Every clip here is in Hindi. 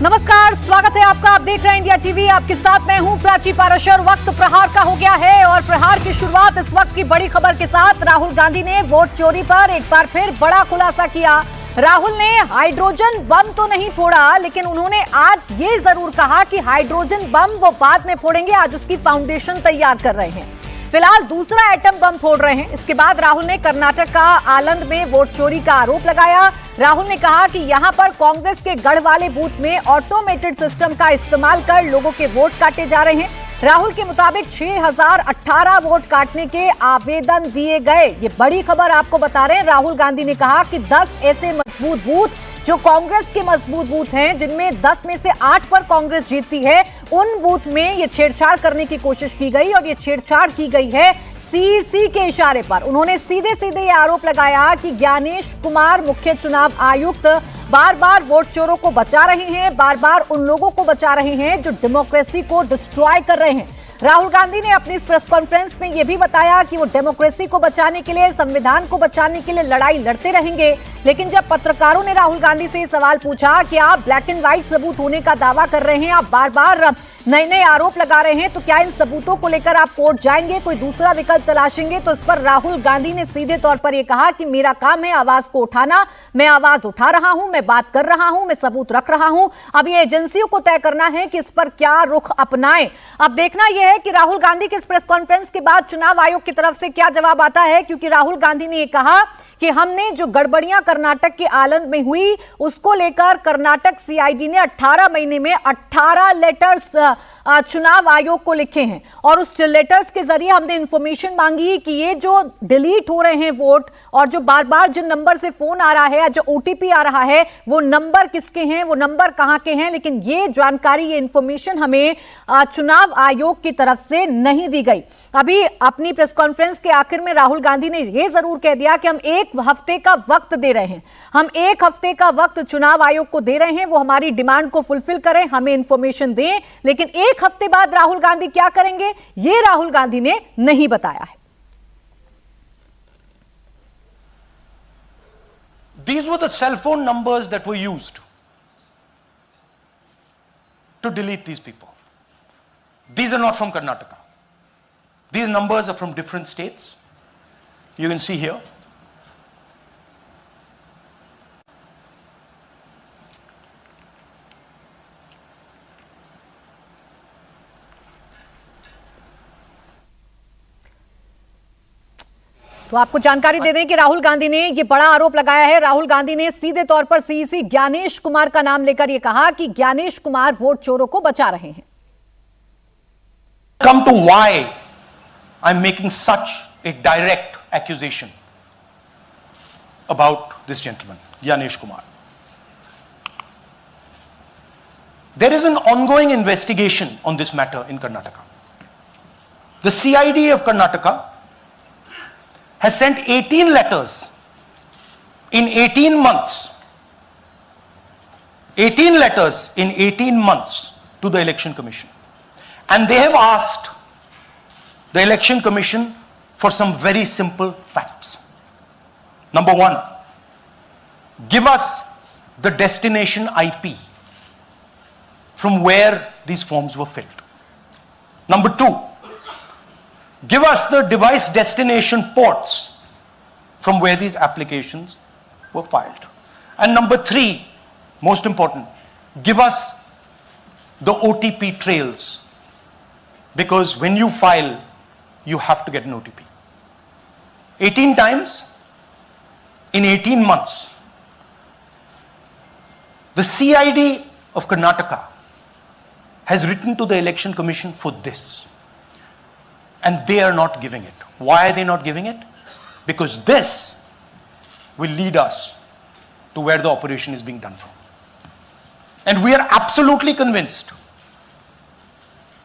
नमस्कार, स्वागत है आपका। आप देख रहे हैं इंडिया टीवी। आपके साथ मैं हूं प्राची पाराशर। वक्त प्रहार का हो गया है और प्रहार की शुरुआत इस वक्त की बड़ी खबर के साथ। राहुल गांधी ने वोट चोरी पर एक बार फिर बड़ा खुलासा किया। राहुल ने हाइड्रोजन बम तो नहीं फोड़ा, लेकिन उन्होंने आज ये जरूर कहा कि हाइड्रोजन बम वो बाद में फोड़ेंगे, आज उसकी फाउंडेशन तैयार कर रहे हैं। फिलहाल दूसरा एटम बम फोड़ रहे हैं। इसके बाद राहुल ने कर्नाटक का आलंद में वोट चोरी का आरोप लगाया। राहुल ने कहा कि यहां पर कांग्रेस के गढ़ वाले बूथ में ऑटोमेटेड सिस्टम का इस्तेमाल कर लोगों के वोट काटे जा रहे हैं। राहुल के मुताबिक 6018 वोट काटने के आवेदन दिए गए। ये बड़ी खबर आपको बता रहे हैं। राहुल गांधी ने कहा कि 10 ऐसे मजबूत बूथ जो कांग्रेस के मजबूत बूथ हैं, जिनमें 10 में से 8 पर कांग्रेस जीतती है, उन बूथ में ये छेड़छाड़ करने की कोशिश की गई और ये छेड़छाड़ की गई है सीईसी के इशारे पर। उन्होंने सीधे सीधे ये आरोप लगाया कि ज्ञानेश कुमार मुख्य चुनाव आयुक्त बार बार वोट चोरों को बचा रहे हैं, बार बार उन लोगों को बचा रहे हैं जो डेमोक्रेसी को डिस्ट्रॉय कर रहे हैं। राहुल गांधी ने अपनी इस प्रेस कॉन्फ्रेंस में यह भी बताया कि वो डेमोक्रेसी को बचाने के लिए, संविधान को बचाने के लिए लड़ाई लड़ते रहेंगे। लेकिन जब पत्रकारों ने राहुल गांधी से सवाल पूछा कि आप ब्लैक एंड व्हाइट सबूत होने का दावा कर रहे हैं, आप बार बार नए नए आरोप लगा रहे हैं, तो क्या इन सबूतों को लेकर आप कोर्ट जाएंगे, कोई दूसरा विकल्प तलाशेंगे? तो इस पर राहुल गांधी ने सीधे तौर पर यह कहा कि मेरा काम है आवाज को उठाना, मैं आवाज उठा रहा हूं, मैं बात कर रहा हूं, मैं सबूत रख रहा हूं। अब ये एजेंसियों को तय करना है कि इस पर क्या रुख अपनाएं। अब देखना यह है कि राहुल गांधी के इस प्रेस कॉन्फ्रेंस के बाद चुनाव आयोग की तरफ से क्या जवाब आता है, क्योंकि राहुल गांधी ने यह कहा कि हमने जो गड़बड़ियां कर्नाटक के आलंद में हुई उसको लेकर कर्नाटक सीआईडी ने 18 महीने में 18 लेटर्स चुनाव आयोग को लिखे हैं और उस लेटर्स के जरिए हमने इंफॉर्मेशन मांगी कि ये जो डिलीट हो रहे हैं वोट और जो बार बार जिन नंबर से फोन आ रहा है या जो ओटीपी आ रहा है, वो नंबर किसके हैं, वो नंबर कहां के हैं। लेकिन ये जानकारी, ये इंफॉर्मेशन हमें चुनाव आयोग की तरफ से नहीं दी गई। अभी अपनी प्रेस कॉन्फ्रेंस के आखिर में राहुल गांधी ने यह जरूर कह दिया कि हम एक हफ्ते का वक्त दे रहे हैं, हम एक हफ्ते का वक्त चुनाव आयोग को दे रहे हैं, वो हमारी डिमांड को फुलफिल करें, हमें इंफॉर्मेशन दें। लेकिन एक हफ्ते बाद राहुल गांधी क्या करेंगे, ये राहुल गांधी ने नहीं बताया है। These were the cell phone numbers that were used to delete these people. These are not from Karnataka. These numbers are from different states. You can see here. तो आपको जानकारी दे दें कि राहुल गांधी ने यह बड़ा आरोप लगाया है। राहुल गांधी ने सीधे तौर पर सीईसी ज्ञानेश कुमार का नाम लेकर यह कहा कि ज्ञानेश कुमार वोट चोरों को बचा रहे हैं। Come to why I'm making such a direct accusation about this gentleman, Gyanesh Kumar. There is an ongoing investigation on this matter in Karnataka. The CID of Karnataka has sent 18 letters in 18 months. 18 letters in 18 months to the Election Commission. And they have asked the Election Commission for some very simple facts. Number one, give us the destination IP from where these forms were filled. Number two, give us the device destination ports from where these applications were filed. And number three, most important, give us the OTP trails, because when you file, you have to get an OTP. 18 times in 18 months. The CID of Karnataka has written to the Election Commission for this. And they are not giving it. Why are they not giving it? Because this will lead us to where the operation is being done from. And we are absolutely convinced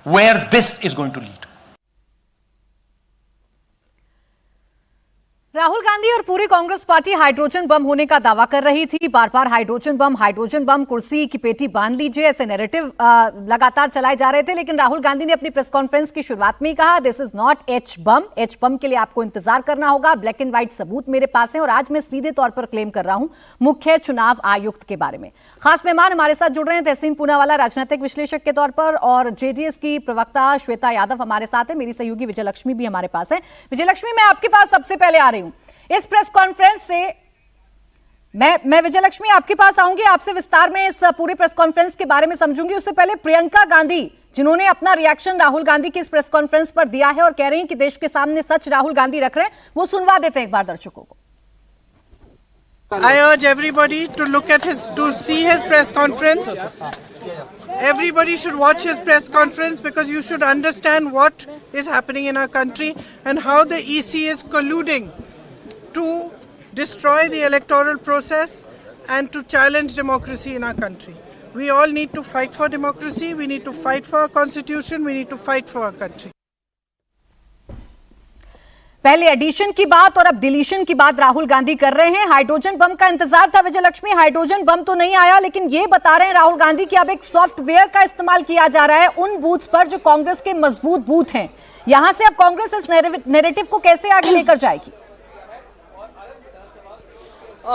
where this is going to lead. Rahul Gandhi और पूरी कांग्रेस पार्टी हाइड्रोजन बम होने का दावा कर रही थी। बार बार हाइड्रोजन बम, कुर्सी की पेटी बांध लीजिए, ऐसे नैरेटिव लगातार चलाए जा रहे थे। लेकिन राहुल गांधी ने अपनी प्रेस कॉन्फ्रेंस की शुरुआत में ही कहा, दिस इज नॉट एच बम के लिए आपको इंतजार करना होगा। ब्लैक एंड व्हाइट सबूत मेरे पास है और आज मैं सीधे तौर पर क्लेम कर रहा हूं मुख्य चुनाव आयुक्त के बारे में। खास मेहमान हमारे साथ जुड़ रहे हैं तहसीन पूनावाला, राजनीतिक विश्लेषक के तौर पर, और जेडीएस की प्रवक्ता श्वेता यादव हमारे साथ है। मेरी सहयोगी विजयलक्ष्मी भी हमारे पास है। विजयलक्ष्मी, मैं आपके पास सबसे पहले आ रही हूं। इस प्रेस कॉन्फ्रेंस से मैं विजयलक्ष्मी आपके पास आऊंगी, आपसे विस्तार में इस पूरे प्रेस कॉन्फ्रेंस के बारे में समझूंगी। उससे पहले प्रियंका गांधी, जिन्होंने अपना रिएक्शन राहुल गांधी की इस प्रेस कॉन्फ्रेंस पर दिया है और कह रही हैं कि देश के सामने सच राहुल गांधी रख रहे हैं, वो सुनवा देते हैं एक बार दर्शकों को। I urge everybody to look at to see his press conference. Everybody should watch his press conference because you should understand what is happening in our country and how the EC is colluding to destroy the electoral process and to challenge democracy in our country. We all need to fight for democracy, we need to fight for our constitution, we need to fight for our country. पहले एडिशन की बात और अब डिलीशन की बात राहुल गांधी कर रहे हैं। हाइड्रोजन बम का इंतजार था विजयलक्ष्मी, हाइड्रोजन बम तो नहीं आया, लेकिन ये बता रहे हैं राहुल गांधी कि अब एक सॉफ्टवेयर का इस्तेमाल किया जा रहा है उन बूथ्स पर जो कांग्रेस के मजबूत बूथ हैं। यहां से अब कांग्रेस इस नैरेटिव को कैसे आगे लेकर जाएगी?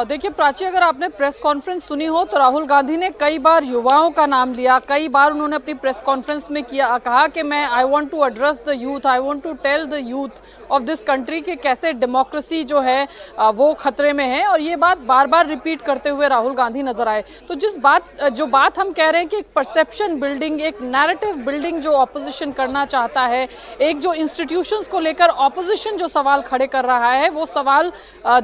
देखिए प्राची, अगर आपने प्रेस कॉन्फ्रेंस सुनी हो तो राहुल गांधी ने कई बार युवाओं का नाम लिया, कई बार उन्होंने अपनी प्रेस कॉन्फ्रेंस में कहा कि मैं I want to address the youth, I want to tell the youth of this country कि कैसे डेमोक्रेसी जो है वो खतरे में है, और ये बात बार बार रिपीट करते हुए राहुल गांधी नजर आए। तो जो बात हम कह रहे हैं कि एक परसेप्शन बिल्डिंग, एक नैरेटिव बिल्डिंग जो ऑपोजिशन करना चाहता है, एक जो इंस्टीट्यूशंस को लेकर ऑपोजिशन जो सवाल खड़े कर रहा है, वो सवाल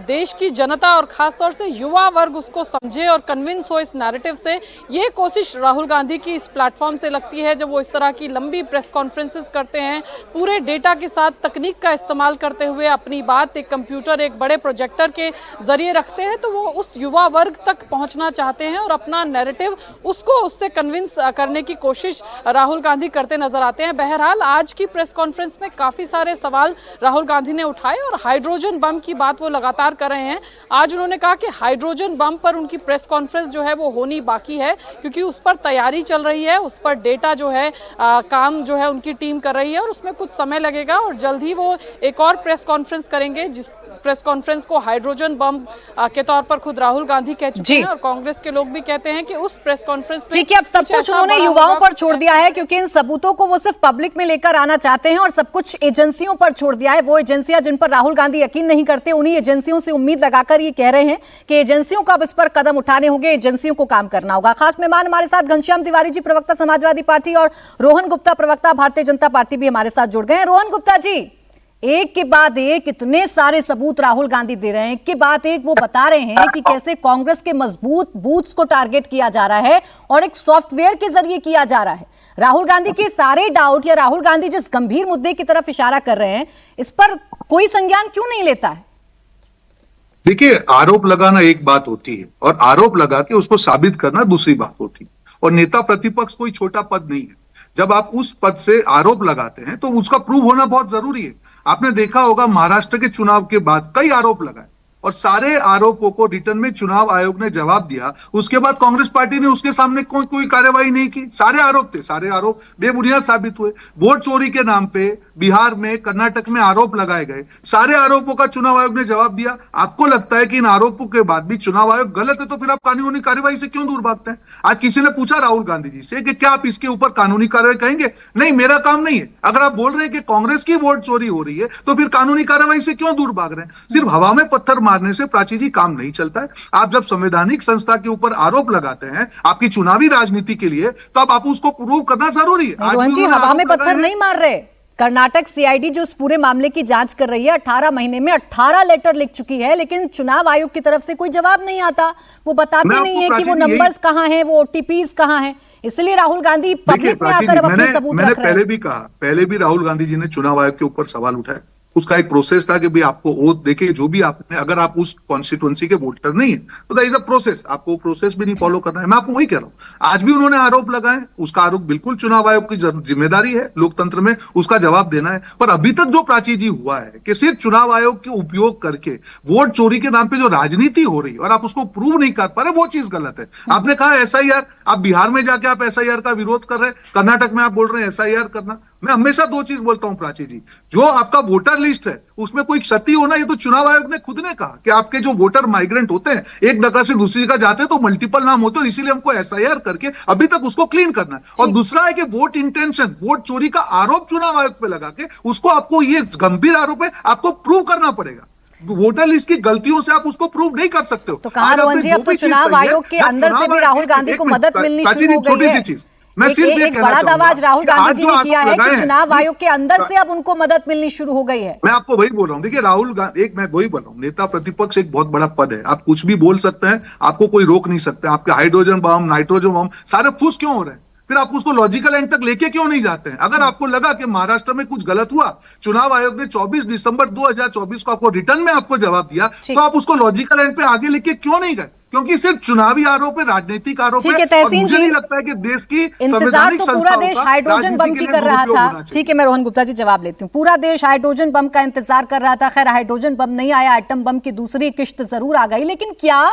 देश की जनता और खास तौर से युवा वर्ग उसको समझे और कन्विंस हो इस नैरेटिव से। ये कोशिश राहुल गांधी की इस प्लेटफॉर्म से लगती है जब वो इस तरह की लंबी प्रेस कॉन्फ्रेंसेस करते हैं, पूरे डेटा के साथ तकनीक का इस्तेमाल करते हुए अपनी बात एक कंप्यूटर, एक बड़े प्रोजेक्टर के जरिए रखते हैं, तो वो उस युवा वर्ग तक पहुंचना चाहते हैं और अपना नैरेटिव उससे कन्विंस करने की कोशिश राहुल गांधी करते नजर आते हैं। बहरहाल आज की प्रेस कॉन्फ्रेंस में काफी सारे सवाल राहुल गांधी ने उठाए और हाइड्रोजन बम की बात वो लगातार कर रहे हैं। आज उन्होंने कहा कि हाइड्रोजन बम पर उनकी प्रेस कॉन्फ्रेंस जो है वो होनी बाकी है, क्योंकि उस पर तैयारी चल रही है, उस पर डेटा जो है काम जो है उनकी टीम कर रही है और उसमें कुछ समय लगेगा और जल्द ही वो एक और प्रेस कॉन्फ्रेंस करेंगे, जिस प्रेस कॉन्फ्रेंस को हाइड्रोजन बम के तौर पर खुद राहुल गांधी कह चुके हैं और कांग्रेस के लोग भी कहते हैं कि उस प्रेस कॉन्फ्रेंस में अब सब कुछ उन्होंने युवाओं पर छोड़ दिया है, क्योंकि इन सबूतों को वो सिर्फ पब्लिक में लेकर आना चाहते हैं और सब कुछ एजेंसियों पर छोड़ दिया है। वो एजेंसियां जिन पर राहुल गांधी यकीन नहीं करते, उन्हीं एजेंसियों से उम्मीद लगाकर ये कह रहे हैं कि एजेंसियों को अब इस पर कदम उठाने होंगे, एजेंसियों को काम करना होगा। खास मेहमान हमारे साथ घनश्याम तिवारी जी, प्रवक्ता समाजवादी पार्टी, और रोहन गुप्ता, प्रवक्ता भारतीय जनता पार्टी भी हमारे साथ जुड़ गए हैं। रोहन गुप्ता जी, एक के बाद एक इतने सारे सबूत राहुल गांधी दे रहे हैं, एक के बाद एक वो बता रहे हैं कि कैसे कांग्रेस के मजबूत बूथ्स को टारगेट किया जा रहा है और एक सॉफ्टवेयर के जरिए किया जा रहा है। राहुल गांधी के सारे डाउट या राहुल गांधी जिस गंभीर मुद्दे की तरफ इशारा कर रहे हैं, इस पर कोई संज्ञान क्यों नहीं लेता है? देखिए, आरोप लगाना एक बात होती है और आरोप लगा के उसको साबित करना दूसरी बात होती है, और नेता प्रतिपक्ष कोई छोटा पद नहीं है। जब आप उस पद से आरोप लगाते हैं तो उसका प्रूव होना बहुत जरूरी है। आपने देखा होगा महाराष्ट्र के चुनाव के बाद कई आरोप लगाए और सारे आरोपों को रिटर्न में चुनाव आयोग ने जवाब दिया। उसके बाद कांग्रेस पार्टी ने उसके सामने कोई कार्रवाई नहीं की। सारे आरोप थे, सारे आरोप बेबुनियाद साबित हुए। वोट चोरी के नाम पे बिहार में, कर्नाटक में आरोप लगाए गए, सारे आरोपों का चुनाव आयोग ने जवाब दिया। आपको लगता है कि इन आरोपों के बाद भी चुनाव आयोग गलत है, तो फिर आप कानूनी कार्रवाई से क्यों दूर भागते हैं? आज किसी ने पूछा राहुल गांधी जी से कि क्या आप इसके ऊपर कानूनी कार्रवाई कहेंगे? नहीं, मेरा काम नहीं है। अगर आप बोल रहे हैं कि कांग्रेस की वोट चोरी हो रही है तो फिर कानूनी कार्रवाई से क्यों दूर भाग रहे हैं? सिर्फ हवा में पत्थर मारने से प्राची जी काम नहीं चलता है। आप जब संवैधानिक संस्था के ऊपर आरोप लगाते हैं आपकी चुनावी राजनीति के लिए, तो आप उसको प्रूव करना जरूरी है। रोहन जी, हवा में पत्थर नहीं मार रहे। कर्नाटक सीआईडी जो इस पूरे मामले की जांच कर रही है, 18 महीने में 18 लेटर लिख चुकी है, लेकिन चुनाव आयोग की तरफ से कोई जवाब नहीं आता। वो बताते नहीं है कि वो नंबर्स कहां हैं, वो ओटीपीज कहां हैं। इसलिए राहुल गांधी पब्लिक में आकर अब अपने सबूत रख रहे हैं। पहले भी राहुल गांधी जी ने चुनाव आयोग के ऊपर सवाल उठाए उसका एक प्रोसेस था कि भाई आपको ओथ देके जो भी आपने, अगर आप उस कॉन्स्टिट्यूंसी के वोटर नहीं है तो दैट इज अ प्रोसेस, आपको प्रोसेस भी नहीं फॉलो करना है। मैं आपको वही कह रहा हूं, आज भी उन्होंने आरोप लगाए, उसका आरोप बिल्कुल चुनाव आयोग की जिम्मेदारी है लोकतंत्र में उसका जवाब देना है। पर अभी तक जो प्राची जी हुआ है कि सिर्फ चुनाव आयोग के उपयोग करके वोट चोरी के नाम पे जो राजनीति हो रही है और आप उसको प्रूव नहीं कर पा रहे, वो चीज गलत है। आपने कहा एसआईआर, आप बिहार में जाके आप एसआईआर का विरोध कर रहे हैं, कर्नाटक में आप बोल रहे हैं एसआईआर करना। मैं हमेशा दो चीज बोलता हूं प्राची जी, जो आपका वोटर लिस्ट है उसमें कोई क्षति होना, ये तो चुनाव आयोग ने खुद ने कहा कि आपके जो वोटर माइग्रेंट होते हैं एक जगह से दूसरी जगह जाते हैं तो मल्टीपल नाम होते हैं, इसीलिए हमको एसआईआर करके अभी तक उसको क्लीन करना है। और दूसरा है कि वोट इंटेंशन, वोट चोरी का आरोप चुनाव आयोग पे लगा के उसको, आपको ये गंभीर आरोप है, आपको प्रूव करना पड़ेगा। वोटर लिस्ट की गलतियों से आप उसको प्रूव नहीं कर सकते हो। तो कहा रोहन जी, अब तो चुनाव आयोग के अंदर से भी राहुल गांधी को मदद मिलनी शुरू हो गई है। मैं सिर्फ ये एक कहना बड़ा दावा आज राहुल गांधी जी ने किया है कि चुनाव आयोग के अंदर से अब उनको मदद मिलनी शुरू हो गई है। मैं आपको वही बोल रहा हूँ, देखिए राहुल गांधी, एक मैं वही बोल रहा हूँ, नेता प्रतिपक्ष एक बहुत बड़ा पद है, आप कुछ भी बोल सकते हैं, आपको कोई रोक नहीं सकते। आपके हाइड्रोजन बम, नाइट्रोजन बम सारे फूस क्यों हो रहे हैं, फिर आप उसको लॉजिकल एंड तक लेके क्यों नहीं जाते हैं? अगर आपको लगा कि महाराष्ट्र में कुछ गलत हुआ, चुनाव आयोग ने 24 दिसंबर 2024 को आपको रिटर्न में आपको जवाब दिया, तो आप उसको लॉजिकल एंड पे आगे लेके क्यों नहीं गए? क्योंकि सिर्फ चुनावी आरोप है, राजनीतिक आरोप है, और मुझे नहीं लगता है कि देश की इंतजार तो पूरा देश हाइड्रोजन बम की कर रहा था। ठीक है, मैं रोहन गुप्ता जी जवाब लेती हूँ। पूरा देश हाइड्रोजन बम का इंतजार कर रहा था। खैर हाइड्रोजन बम नहीं आया, एटम बम की दूसरी किश्त जरूर आ गई, लेकिन क्या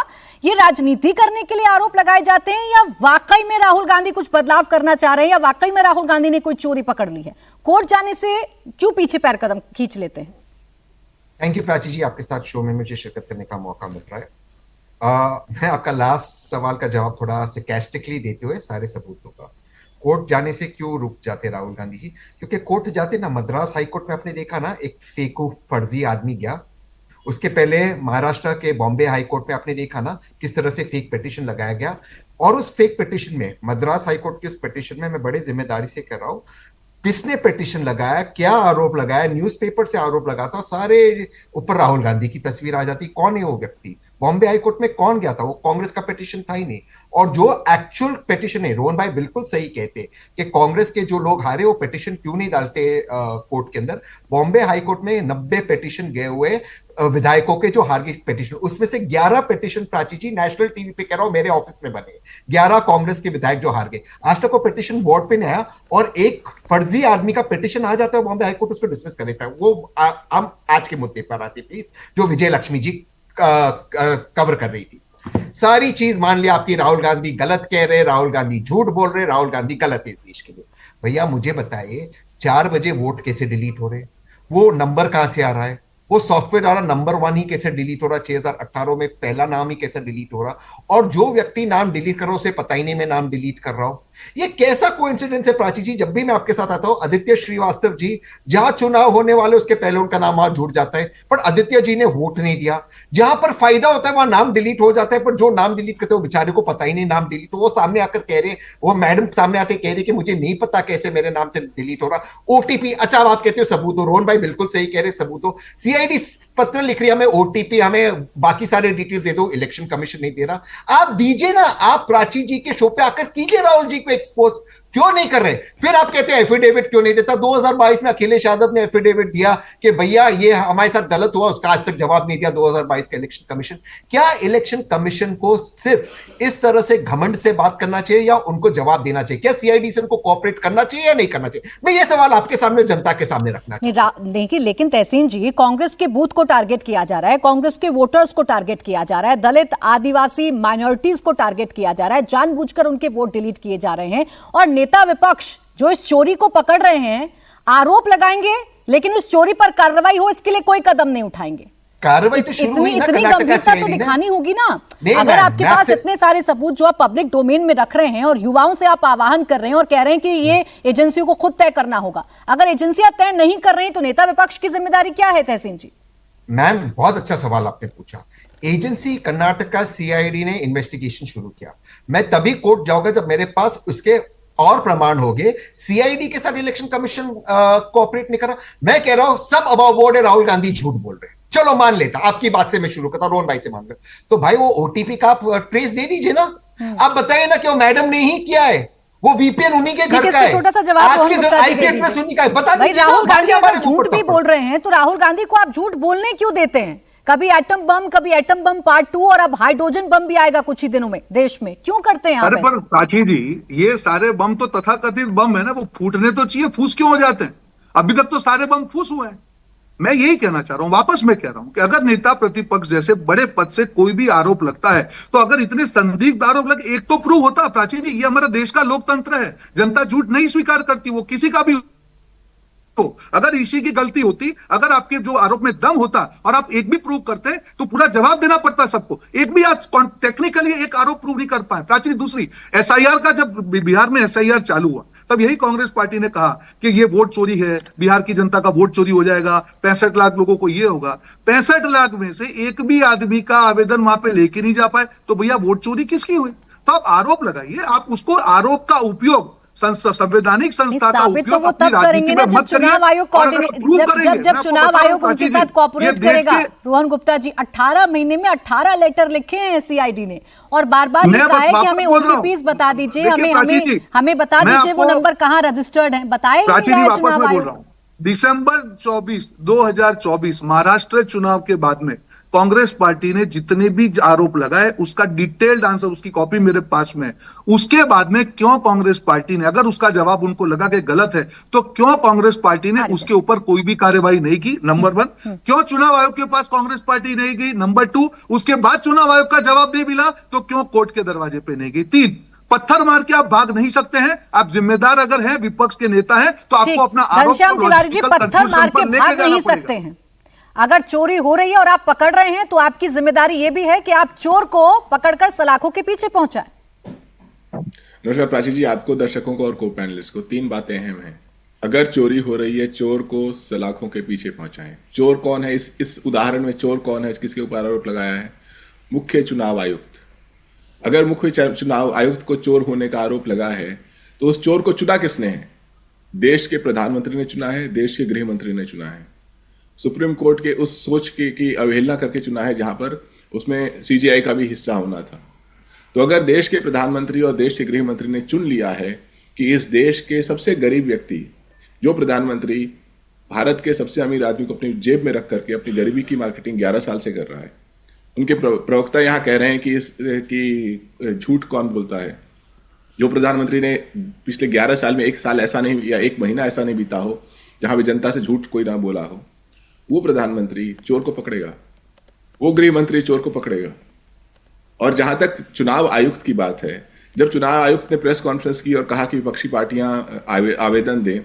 ये राजनीति करने के लिए आरोप लगाए जाते हैं या वाकई में राहुल गांधी कुछ बदलाव करना चाह रहे हैं, या वाकई में राहुल गांधी ने कोई चोरी पकड़ ली है? कोर्ट जाने से क्यों पीछे पैर कदम खींच लेते हैं? थैंक यू प्राची जी, आपके साथ शो में मुझे शिरकत करने का मौका मिल रहा है। मैं आपका लास्ट सवाल का जवाब थोड़ा सरकास्टिकली देते हुए सारे सबूतों का, कोर्ट जाने से क्यों रुक जाते राहुल गांधी जी? क्योंकि कोर्ट जाते ना, मद्रास हाई कोर्ट में आपने देखा ना, एक फेको फर्जी आदमी गया। उसके पहले महाराष्ट्र के बॉम्बे हाई कोर्ट में आपने देखा ना किस तरह से फेक पिटीशन लगाया गया। और उस फेक पिटीशन में, मद्रास हाई कोर्ट की उस पिटीशन में, मैं बड़े जिम्मेदारी से कह रहा हूं, किसने पिटीशन लगाया, क्या आरोप लगाया, न्यूज़पेपर से आरोप लगाता, सारे ऊपर राहुल गांधी की तस्वीर आ जाती। कौन है वो व्यक्ति? बॉम्बे हाई कोर्ट में कौन गया था? वो कांग्रेस का पिटीशन था ही नहीं। और जो एक्चुअल पिटीशन है, रोहन भाई बिल्कुल सही कहते कि कांग्रेस के जो लोग हारे वो पिटीशन क्यों नहीं डालते कोर्ट के अंदर। बॉम्बे हाई कोर्ट में 90 पिटीशन गए हुए विधायकों के जो हार गए पिटीशन, उसमें से 11 पिटीशन प्राची जी, नेशनल टीवी पे कह रहा हूं, मेरे ऑफिस में बने 11 कांग्रेस के विधायक जो हार गए। आज तक वो पिटीशन बोर्ड पे नहीं आया, और एक फर्जी आदमी का पिटीशन आ जाता है, बॉम्बे हाई कोर्ट उसको डिसमिस कर देता है। वो हम आज के मुद्दे पर आते प्लीज, जो विजय लक्ष्मी जी कवर कर रही थी। सारी चीज मान लिया आपकी, राहुल गांधी गलत कह रहे, राहुल गांधी झूठ बोल रहे, राहुल गांधी गलत है इस देश के लिए। भैया मुझे बताइए, 4 बजे वोट कैसे डिलीट हो रहे? वो नंबर कहां से आ रहा है? वो सॉफ्टवेयर द्वारा नंबर 1 ही कैसे डिलीट हो रहा? 2018 में पहला नाम ही कैसे डिलीट हो रहा? और जो व्यक्ति नाम डिलीट कर रहा है उसे पता ही नहीं मैं नाम डिलीट कर रहा हूं। ये कैसा कोइंसिडेंस है प्राची जी? जब भी मैं आपके साथ आता हूं, आदित्य श्रीवास्तव जी, जहां चुनाव होने वाले उसके पहले उनका नाम वहां जुड़ जाता है, पर आदित्य जी ने वोट नहीं दिया। जहां पर फायदा होता है वहां नाम डिलीट हो जाता है, पर जो नाम डिलीट करते हो बेचारे को पता ही नहीं नाम डिलीट। तो वो सामने आकर कह रहे, वो मैडम सामने आते कह रहे कि मुझे नहीं पता कैसे मेरे नाम से डिलीट हो रहा। ओटीपी, अच्छा आप कहते हो सबूत हो, रोहन भाई बिल्कुल सही कह रहे, सबूत हो। सीआईडी पत्र लिख रही है, हमें ओटीपी, हमें बाकी सारे डिटेल्स दे दो, इलेक्शन कमीशन नहीं दे रहा। आप दीजिए ना, आप प्राची जी के शो पे आकर कीजिए राहुल जी को एक्सपोज, क्यों नहीं कर रहे? फिर आप कहते हैं एफिडेविट क्यों नहीं देता? 2022 में अखिलेश यादव ने एफिडेविट दिया कि भैया ये हमारे साथ गलत हुआ, उसका आज तक जवाब नहीं दिया 2022 का इलेक्शन कमीशन। क्या इलेक्शन कमीशन को सिर्फ इस तरह से घमंड से बात करना चाहिए या उनको जवाब देना चाहिए? क्या सीआईडी से उनको कोऑपरेट करना चाहिए या नहीं करना चाहिए? मैं ये सवाल आपके सामने, जनता के सामने रखना चाहिए। देखिए, लेकिन तहसीन जी, कांग्रेस के बूथ को टारगेट किया जा रहा है, कांग्रेस के वोटर्स को टारगेट किया जा रहा है, दलित, आदिवासी, माइनॉरिटीज को टारगेट किया जा रहा है, जानबूझकर उनके वोट डिलीट किए जा रहे हैं। और नेता विपक्ष जो इस चोरी को पकड़ रहे हैं, आरोप लगाएंगे, लेकिन इस चोरी पर कार्रवाई हो इसके लिए कोई कदम नहीं उठाएंगे। कार्रवाई तो शुरू हुई ना, इतनी गंभीरता तो दिखानी होगी ना। अगर आपके पास इतने सारे सबूत जो आप पब्लिक डोमेन में रख रहे हैं और युवाओं से आप आह्वान कर रहे हैं और कह रहे हैं कि ये एजेंसियों को खुद तय करना होगा, अगर एजेंसियां तय नहीं कर रही तो नेता विपक्ष की जिम्मेदारी क्या है? तहसीन जी, मैम बहुत अच्छा सवाल आपने पूछा। एजेंसी कर्नाटका सीआईडी ने इन्वेस्टिगेशन शुरू किया। मैं तभी कोर्ट जाऊंगा जब मेरे पास उसके और प्रमाण हो गए। सीआईडी के साथ इलेक्शन कमीशन कोऑपरेट नहीं कर रहा। मैं कह रहा हूं सब अबाव बोर्ड है, राहुल गांधी झूठ बोल रहे हैं। चलो मान लेता, आपकी बात से मैं शुरू करता, रोहन भाई से मान लो। तो भाई वो ओटीपी का आप ट्रेस दे दीजिए ना। आप बताइए ना कि वो मैडम ने ही किया है। वो वीपीएन उन्हीं के घर का है। छोटा सा जवाब आज की गुप्ता जी आईपी दे एड्रेस दीजिए। उन्हीं का है। बता भाई दीजिए राहुल गांधी हमारे अगर झूठ भी बोल रहे हैं तो राहुल गांधी को आप झूठ बोलने क्यों देते हैं? कभी एटम बम पार्ट 2 और अब हाइड्रोजन बम भी आएगा कुछ ही दिनों में देश में, क्यों करते हैं आप अरे ऐसा? पर प्राची जी, ये सारे बम तो तथाकथित बम है ना, वो फूटने तो चाहिए, फूस क्यों हो जाते हैं? अभी तक तो सारे बम फूस हुए हैं। मैं यही कहना चाह रहा हूं, वापस मैं कह रहा हूं कि अगर नेता प्रतिपक्ष जैसे बड़े पद से कोई भी आरोप लगता है, तो अगर इतने संदिग्ध आरोप लगे, एक तो प्रूव होता। प्राची जी, ये हमारा देश का लोकतंत्र है, जनता झूठ नहीं स्वीकार करती, वो किसी का भी। तो अगर इसी की गलती होती, अगर आपके जो आरोप में दम होता और आप एक भी प्रूव करते, तो पूरा जवाब देना पड़ता सबको। एक भी आज टेक्निकली एक आरोप प्रूव नहीं कर पाए। प्राची, दूसरी एसआईआर का, जब बिहार में एसआईआर चालू हुआ, तब यही कांग्रेस पार्टी ने कहा कि ये वोट चोरी है, बिहार की जनता का वोट चोरी हो जाएगा, 65 लाख लोगों को ये होगा। 65 लाख में से एक भी आदमी का आवेदन वहां पे लेके नहीं जा पाए, तो भैया वोट चोरी किसकी हुई? तो आप आरोप लगाइए, आप उसको आरोप का उपयोग संवैधानिक संस्था का साबित तो उपयोग वो अपनी तब करेंगे राजनीति ना में जब मत करिए। चुनाव आयोग और अगर आप प्रूव करेंगे, जब मैं आपको चुनाव बता आयोग रहा हूं, उनके प्राची साथ जी, कॉपरेट ये देश करेगा। के- रोहन गुप्ता जी, 18 महीने में 18 लेटर लिखे हैं सीआईडी ने और बार बार मैं ये कहा है कि वापस हमें बोल रहा हूं। ओटीपीज बता दीजिए, देखिए हमें प्राची हमें जी, हमें बता मैं दीजिए वो आपको- नंबर कहाँ रजिस्टर्ड है, बताया ही प्राची नहीं जी, रहा है वापस चुनाव मैं बोल आयोग। रहा हूं, दिसंबर 2024 महाराष्ट्र चुनाव के बाद में कांग्रेस पार्टी ने जितने भी आरोप लगाए, उसका डिटेल्ड आंसर, उसकी कॉपी मेरे पास में है। उसके बाद में क्यों कांग्रेस पार्टी ने, अगर उसका जवाब उनको लगा कि गलत है, तो क्यों कांग्रेस पार्टी ने उसके ऊपर कोई भी कार्रवाई नहीं की? नंबर 1, क्यों चुनाव आयोग के पास कांग्रेस पार्टी नहीं गई? नंबर 2, उसके बाद चुनाव आयोग का जवाब नहीं मिला, तो क्यों कोर्ट के दरवाजे पे नहीं गई? 3, पत्थर मार के आप भाग नहीं सकते हैं। आप जिम्मेदार अगर हैं, विपक्ष के नेता हैं, तो आपको अपना आरोप घनश्याम तिवारी जी, पत्थर मार के भाग नहीं सकते हैं। अगर चोरी हो रही है और आप पकड़ रहे हैं तो आपकी जिम्मेदारी यह भी है कि आप चोर को पकड़कर सलाखों के पीछे पहुंचाएं। नमस्कार प्राची जी, आपको, दर्शकों को और को पैनलिस्ट को 3 बातें अहम हैं। अगर चोरी हो रही है, चोर को सलाखों के पीछे पहुंचाएं। चोर कौन है? इस उदाहरण में चोर कौन है, किसके ऊपर आरोप लगाया है? मुख्य चुनाव आयुक्त। अगर मुख्य चुनाव आयुक्त को चोर होने का आरोप लगा है, तो उस चोर को चुना किसने है? देश के प्रधानमंत्री ने चुना है, देश के गृह मंत्री ने चुना है। सुप्रीम कोर्ट के उस सोच की अवहेलना करके चुना है जहां पर उसमें सीजीआई का भी हिस्सा होना था। तो अगर देश के प्रधानमंत्री और देश के गृह मंत्री ने चुन लिया है कि इस देश के सबसे गरीब व्यक्ति, जो प्रधानमंत्री भारत के सबसे अमीर आदमी को अपनी जेब में रख करके अपनी गरीबी की मार्केटिंग 11 साल से कर रहा है, उनके प्रवक्ता यहां कह रहे हैं कि झूठ कौन बोलता है? जो प्रधानमंत्री ने पिछले 11 साल में 1 साल ऐसा नहीं, या 1 महीना ऐसा नहीं बीता हो जहां भी जनता से झूठ कोई ना बोला हो, वो प्रधानमंत्री चोर को पकड़ेगा, वो गृह मंत्री चोर को पकड़ेगा। और जहां तक चुनाव आयुक्त की बात है, जब चुनाव आयुक्त ने प्रेस कॉन्फ्रेंस की और कहा कि विपक्षी पार्टियां आवेदन दें,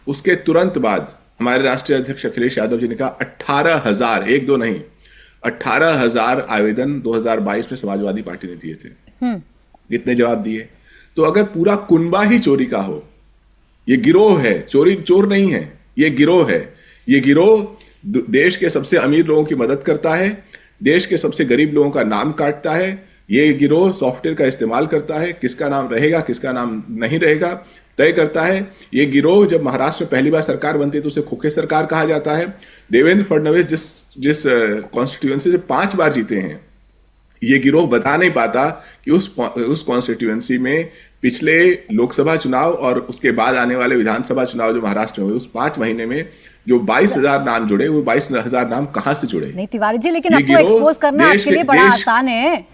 उसके तुरंत बाद हमारे राष्ट्रीय अध्यक्ष अखिलेश यादव जी ने कहा 18,000, 1-2 नहीं, 18,000 आवेदन 2022 में समाजवादी पार्टी ने दिए थे। कितने जवाब दिए? तो अगर पूरा कुनबा ही चोरी का हो, ये गिरोह है, चोर नहीं है, ये गिरोह है। ये गिरोह देश के सबसे अमीर लोगों की मदद करता है, देश के सबसे गरीब लोगों का नाम काटता है। ये गिरोह सॉफ्टवेयर का इस्तेमाल करता है, किसका नाम रहेगा किसका नाम नहीं रहेगा तय करता है। ये गिरोह जब महाराष्ट्र में पहली बार सरकार बनती है तो उसे खोखे सरकार कहा जाता है। देवेंद्र फडणवीस जिस कॉन्स्टिट्यूएंसी से 5 बार जीते हैं, ये गिरोह बता नहीं पाता कि उस कॉन्स्टिट्यूएंसी में पिछले लोकसभा चुनाव और उसके बाद आने वाले विधानसभा चुनाव जो महाराष्ट्र में हुए, उस 5 महीने में जो 22,000 नाम जुड़े, वो 22,000 नाम कहां से जुड़े? नहीं तिवारी जी, लेकिन आपको एक्सपोज करना आपके लिए बड़ा आसान है।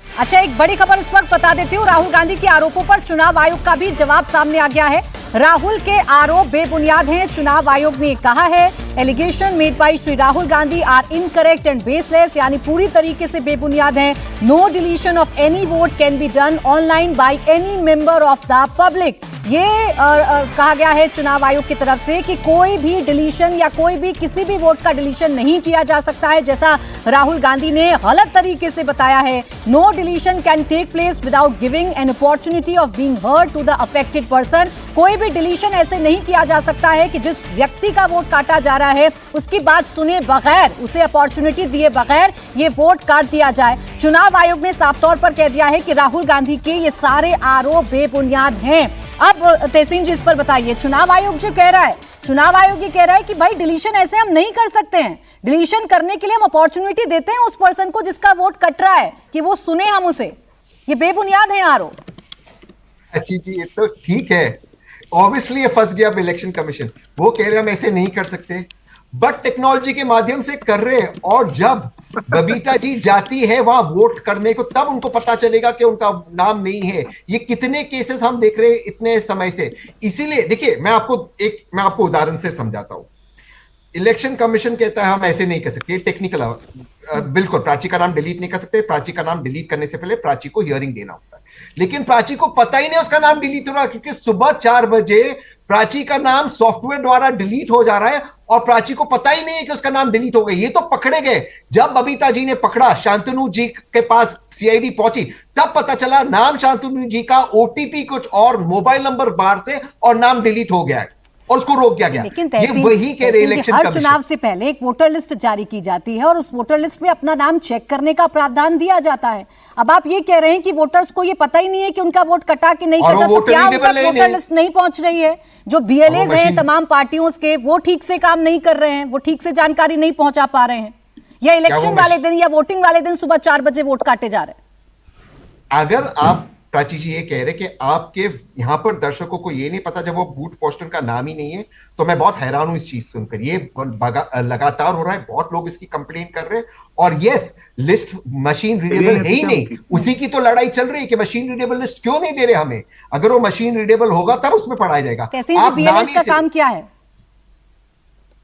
अच्छा, एक बड़ी खबर इस वक्त बता देती हूँ। राहुल गांधी के आरोपों पर चुनाव आयोग का भी जवाब सामने आ गया है। राहुल के आरोप बेबुनियाद हैं, चुनाव आयोग ने कहा है। Allegation made by Shri Rahul Gandhi are incorrect and baseless, यानी पूरी तरीके से बेबुनियाद हैं। No deletion of any vote can be done online by any member of the public. ये कहा गया है चुनाव आयोग की तरफ से कि कोई भी डिलीशन या कोई भी किसी भी वोट का डिलीशन नहीं किया जा सकता है, जैसा राहुल गांधी ने गलत तरीके से बताया है। No deletion can take place without giving an opportunity of being heard to the affected person. कोई भी डिलीशन ऐसे नहीं किया जा सकता है कि जिस व्यक्ति का वोट काटा जा रहा है उसकी बात सुने बगैर, उसे अपॉर्चुनिटी दिए बगैर ये वोट काट दिया जाए। चुनाव आयोग ने साफ तौर पर कह दिया है कि राहुल गांधी के ये सारे आरोप बेबुनियाद हैं। अब तहसीन जी इस पर बताइए, चुनाव आयोग जो कह रहा है, चुनाव आयोग ये कह रहा है कि भाई डिलीशन ऐसे हम नहीं कर सकते हैं। डिलीशन करने के लिए हम अपॉर्चुनिटी देते हैं उस पर्सन को जिसका वोट कट रहा है कि वो सुने हम उसे। ये बेबुनियाद है आरोप। प्राची जी, ये तो ठीक है, ऑब्वियसली ये फंस गया इलेक्शन कमीशन। वो कह रहे हम ऐसे नहीं कर सकते, बट टेक्नोलॉजी के माध्यम से कर रहे हैं। और जब बबीता जी जाती है वहां वोट करने को, तब उनको पता चलेगा कि उनका नाम नहीं है। ये कितने केसेस हम देख रहे हैं इतने समय से। इसीलिए देखिए, मैं आपको उदाहरण से समझाता हूं। इलेक्शन कमीशन कहता है हम ऐसे नहीं कर सकते, टेक्निकल, बिल्कुल प्राची का नाम डिलीट नहीं कर सकते। प्राची का नाम डिलीट करने से पहले प्राची को हियरिंग देना होता है, लेकिन प्राची को पता ही नहीं उसका नाम डिलीट हो रहा, क्योंकि सुबह 4 बजे प्राची का नाम सॉफ्टवेयर द्वारा डिलीट हो जा रहा है और प्राची को पता ही नहीं है कि उसका नाम डिलीट हो गया। ये तो पकड़े गए जब बबीता जी ने पकड़ा, शांतनु जी के पास सीआईडी पहुंची, तब पता चला नाम शांतनु जी का ओटीपी कुछ और, मोबाइल नंबर बाहर से, और नाम डिलीट हो गया है और उसको रोक दिया गया। लेकिन ये वही कह रहे इलेक्शन हर कमीशन। चुनाव से पहले एक वोटर लिस्ट जारी की जाती है और उस वोटर लिस्ट में अपना नाम चेक करने का प्रावधान दिया जाता है। अब आप ये कह रहे हैं कि वोटर्स को ये पता ही नहीं है कि उनका वोट कटा कि नहीं कटा, तो क्या उनका वोटर लिस्ट नहीं पहुंच रही है? जो बीएलएज हैं तमाम पार्टियों के, वो ठीक से काम नहीं कर रहे हैं, वो ठीक से जानकारी नहीं पहुंचा पा रहे हैं, या इलेक्शन वाले दिन या वोटिंग वाले दिन सुबह 4 बजे वोट काटे जा रहे हैं? अगर आप प्राची जी ये कह रहे कि आपके यहां पर दर्शकों को ये नहीं पता जब वो बूथ पोस्टर का नाम ही नहीं है, तो मैं बहुत हैरान हूं इस चीज सुनकर। ये लगातार हो रहा है, बहुत लोग इसकी कंप्लेन कर रहे हैं। और यस, लिस्ट मशीन रीडेबल है ही नहीं, उसी की तो लड़ाई चल रही है कि मशीन रीडेबल लिस्ट क्यों नहीं दे रहे हमें। अगर वो मशीन रीडेबल होगा तब उसमें पढ़ाया जाएगा। बीएलएस का काम क्या है?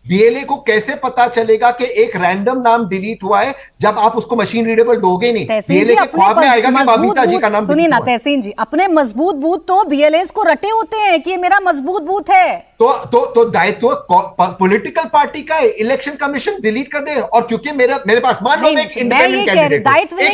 बीएलए को कैसे पता चलेगा कि एक रैंडम नाम डिलीट हुआ है जब आप उसको मशीन रीडेबल दोगे नहीं? बीएलए के ख्वाब में आएगा कि बबीता जी का नाम। सुनिए ना तहसीन जी, अपने मजबूत बूथ तो बीएलएस को रटे होते हैं कि ये मेरा मजबूत बूथ है, तो दायित्व पॉलिटिकल पार्टी का है। इलेक्शन कमीशन डिलीट कर दे। और क्योंकि मेरे पास, मान लो मैं एक इंडिपेंडेंट कैंडिडेट, दायित्व नहीं,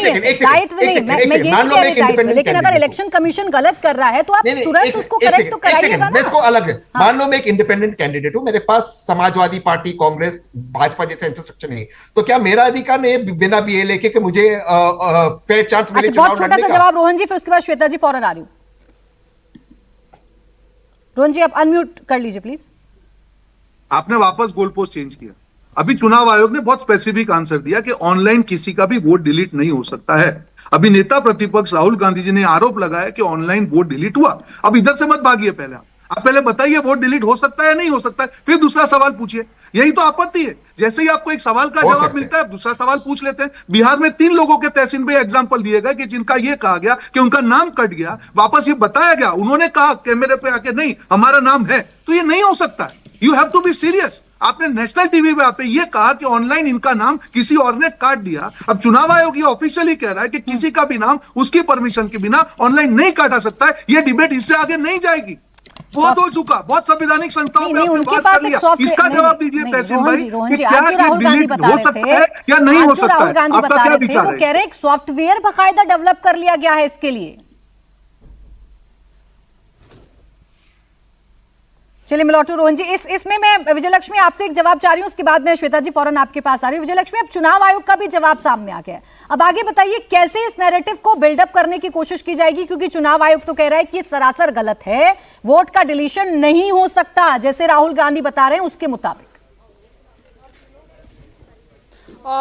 लेकिन अगर इलेक्शन कमीशन गलत कर रहा है तो आप तुरंत उसको करेक्ट तो कराइएगा ना। इसको अलग है। मान लो मैं एक इंडिपेंडेंट कैंडिडेट हूं, मेरे पास समाजवादी पार्टी, कांग्रेस, भाजपा जैसे इंफ्रास्ट्रक्चर नहीं, तो क्या मेरा अधिकार नहीं है बिना बीएलए के मुझे फेयर चांस मिले? बहुत छोटा सा जवाब रोहन जी, फिर उसके बाद श्वेता जी फौरन आ रही हूं। रोहन जी आप अनम्यूट कर लीजिए प्लीज। आपने वापस गोल पोस्ट चेंज किया। अभी चुनाव आयोग ने बहुत स्पेसिफिक आंसर दिया कि ऑनलाइन किसी का भी वोट डिलीट नहीं हो सकता है। अभी नेता प्रतिपक्ष राहुल गांधी जी ने आरोप लगाया कि ऑनलाइन वोट डिलीट हुआ। अब इधर से मत भागिए, आप पहले बताइए वोट डिलीट हो सकता है या नहीं हो सकता है, फिर दूसरा सवाल पूछिए। यही तो आपत्ति है, जैसे ही आपको एक सवाल का जवाब मिलता है दूसरा सवाल पूछ लेते हैं। बिहार में 3 लोगों के तहसीन पे एग्जांपल दिए गए कि जिनका ये कहा गया कि उनका नाम कट गया, वापस ये बताया गया, उन्होंने कहा कैमरे पे आके नहीं हमारा नाम है, तो ये नहीं हो सकता है। You have to be serious. आपने नेशनल टीवी पे आपने ये कहा कि ऑनलाइन इनका नाम किसी और ने काट दिया। अब चुनाव आयोग ये ऑफिशियली कह रहा है कि किसी का भी नाम उसकी परमिशन के बिना ऑनलाइन नहीं काटा सकता है। ये डिबेट इससे आगे नहीं जाएगी, बहुत हो चुका, बहुत संवैधानिक संस्थाओं पे आपने बात कर लिया। इसका जवाब दीजिए तहसीन भाई कि क्या राहुल गांधी बता हो सकता है या नहीं हो सकता है? आपका क्या विचार है? वो कह रहे हैं सॉफ्टवेयर बाकायदा डेवलप कर लिया गया है इसके लिए। चलिए मैं लौटू रोहन जी, इसमें मैं विजयलक्ष्मी आपसे एक जवाब चाह रही हूं, उसके बाद मैं श्वेता जी फौरन आपके पास आ रही हूं। विजयलक्ष्मी, अब चुनाव आयोग का भी जवाब सामने आ गया है, अब आगे बताइए कैसे इस नैरेटिव को बिल्डअप करने की कोशिश की जाएगी, क्योंकि चुनाव आयोग तो कह रहा है कि सरासर गलत है, वोट का डिलीशन नहीं हो सकता जैसे राहुल गांधी बता रहे हैं उसके मुताबिक।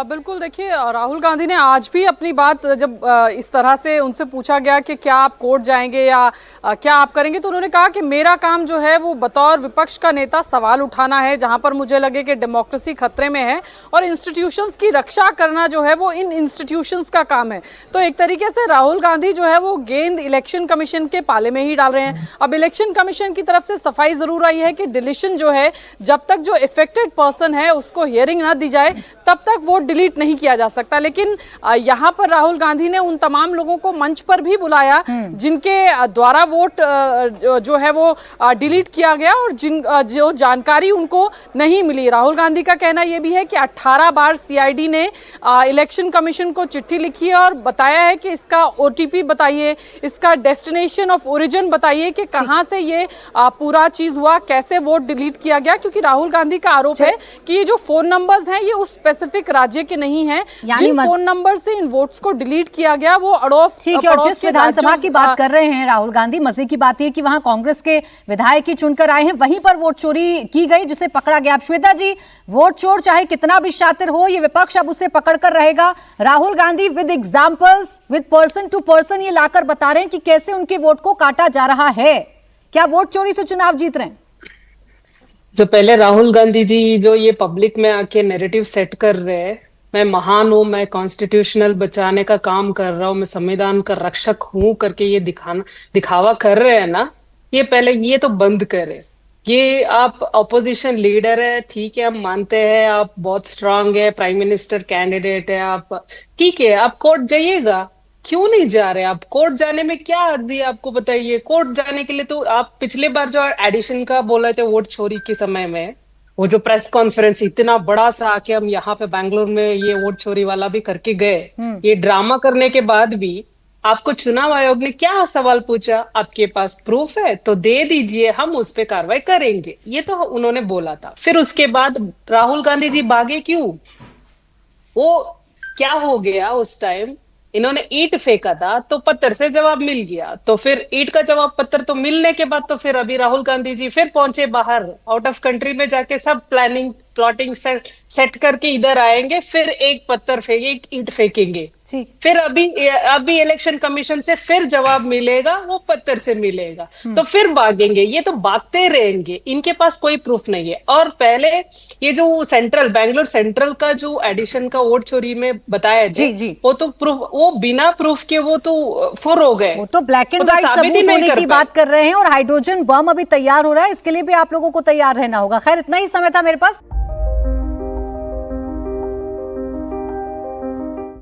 बिल्कुल, देखिए राहुल गांधी ने आज भी अपनी बात जब इस तरह से उनसे पूछा गया कि क्या आप कोर्ट जाएंगे या क्या आप करेंगे, तो उन्होंने कहा कि मेरा काम जो है वो बतौर विपक्ष का नेता सवाल उठाना है जहां पर मुझे लगे कि डेमोक्रेसी खतरे में है और इंस्टीट्यूशंस की रक्षा करना जो है वो इन इंस्टीट्यूशंस का काम है। तो एक तरीके से राहुल गांधी जो है वो गेंद इलेक्शन कमीशन के पाले में ही डाल रहे हैं। अब इलेक्शन कमीशन की तरफ से सफाई जरूर आई है कि डिलीशन जो है जब तक जो इफेक्टेड पर्सन है उसको हियरिंग ना दी जाए तब तक वोट डिलीट नहीं किया जा सकता। लेकिन यहां पर राहुल गांधी ने उन तमाम लोगों को मंच पर भी बुलाया जिनके द्वारा वोट जो है वो डिलीट किया गया और जो जानकारी उनको नहीं मिली। राहुल गांधी का कहना यह भी है कि 18 बार सीआईडी ने इलेक्शन कमीशन को चिट्ठी लिखी है और बताया है कि इसका ओटीपी बताइए, इसका डेस्टिनेशन ऑफ ओरिजिन बताइए कि कहां से ये पूरा चीज हुआ, कैसे वोट डिलीट किया गया, क्योंकि राहुल गांधी का आरोप है कि ये जो फोन नंबर्स हैं ये उस स्पेसिफिक राज्य के नहीं हैं, यानी जिन फोन नंबर से इन वोट्स को डिलीट किया गया वो अड़ोस ठीक है। और जिस विधानसभा की बात कर रहे हैं राहुल गांधी, मजे की बात यह कि वहां कांग्रेस के विधायक ही चुनकर आए हैं, वहीं पर वोट चोरी की गई जिसे पकड़ा गया। अब श्वेता जी, वोट चोर चाहे कितना भी शातिर हो, ये विपक्ष अब उसे पकड़ कर रहेगा। Rahul Gandhi with examples, with person to person ये लाकर बता रहे हैं कि कैसे उनके वोट को काटा जा रहा है। क्या वोट चोरी से चुनाव जीत रहे हैं? जो पहले राहुल गांधी जी जो ये पब्लिक में आके नैरेटिव सेट कर रहे हैं, मैं महान हूं, मैं कॉन्स्टिट्यूशनल बचाने का काम कर रहा हूं, मैं संविधान का रक्षक हूं करके ये दिखावा कर रहे हैं ना, ये पहले ये तो बंद करें। ये आप ऑपोजिशन लीडर है, ठीक है, हम मानते हैं आप बहुत स्ट्रांग है, प्राइम मिनिस्टर कैंडिडेट है आप, ठीक है, आप कोर्ट जाइएगा, क्यों नहीं जा रहे आप? कोर्ट जाने में क्या हर्ज है आपको बताइए? कोर्ट जाने के लिए तो आप पिछले बार जो एडिशन का बोल रहे थे वोट चोरी के समय में, वो जो प्रेस कॉन्फ्रेंस इतना बड़ा सा आके हम यहाँ पे बैंगलोर में ये वोट चोरी वाला भी करके गए, ये ड्रामा करने के बाद भी आपको चुनाव आयोग ने क्या सवाल पूछा? आपके पास प्रूफ है तो दे दीजिए, हम उस पे कार्रवाई करेंगे, ये तो उन्होंने बोला था। फिर उसके बाद राहुल गांधी जी भागे क्यों? वो क्या हो गया उस टाइम? इन्होंने ईंट फेंका था तो पत्थर से जवाब मिल गया, तो फिर ईंट का जवाब पत्थर तो मिलने के बाद तो फिर अभी राहुल गांधी जी फिर पहुंचे बाहर, आउट ऑफ कंट्री में जाके सब प्लॉटिंग सेट करके इधर आएंगे, फिर एक पत्थर फेंके, एक ईंट फेंकेंगे, फिर अभी इलेक्शन कमीशन से फिर जवाब मिलेगा, वो पत्थर से मिलेगा, तो फिर भागेंगे। ये तो भागते रहेंगे, इनके पास कोई प्रूफ नहीं है। और पहले ये जो बैंगलोर सेंट्रल का जो एडिशन का वोट चोरी में बताया थे, वो तो प्रूफ, वो बिना प्रूफ के वो तो फुर हो गए, वो तो ब्लैक एंड व्हाइट सबूत होने की बात कर रहे हैं। और हाइड्रोजन बम अभी तैयार हो रहा है, इसके लिए भी आप लोगों को तैयार रहना होगा। खैर, इतना ही समय था मेरे पास।